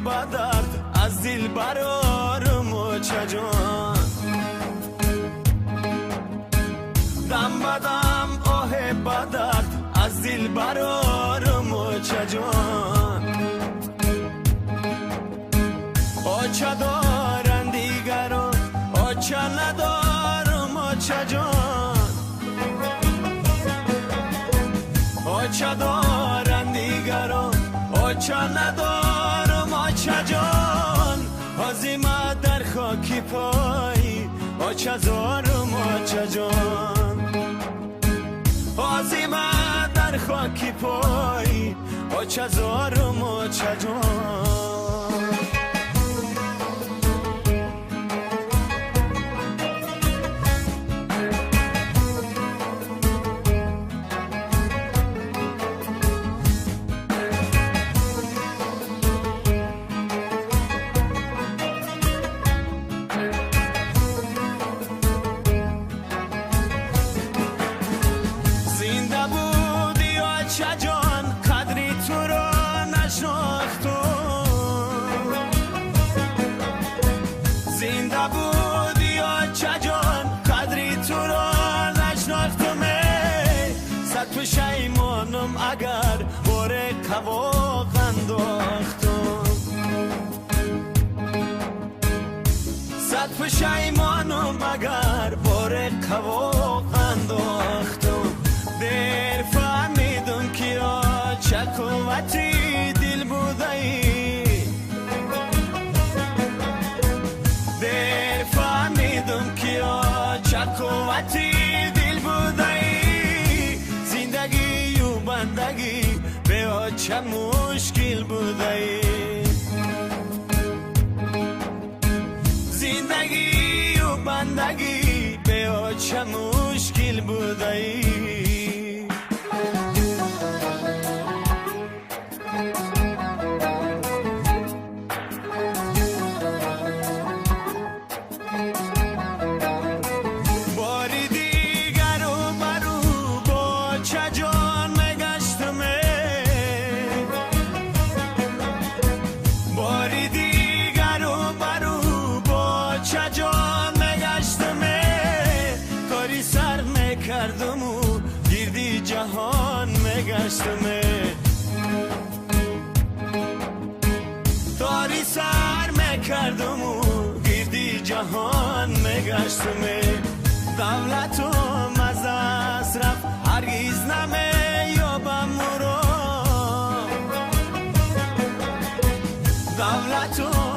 بدرد از دل برارم و چجان دم بدم آه بدرد از دل برارم و چجان آچه دارن دیگران آچه ندارم آچه جان آچه دارن دیگران آچه ندارم آچه جان آزیمه در خاکی پایی آچه دارم آچه جان آزیمه در خاکی پایی آچه دارم آچه جان پشیمانم اگر باره کواق انداختم صد پشیمانم اگر باره کواق انداختم دیر فهمیدم که چه قوتی دل بوده ای دیر فهمیدم که چه قوتی دل بوده ای زندگی و بندگی به چه مشکل بوده ای زندگی و بندگی به چه مشکل بوده ای کردم و گردی جهان میگشتم تاری سر میکردم و گردی جهان میگشتم دولتم از دست رفت هرگز نمیابم رو دولتم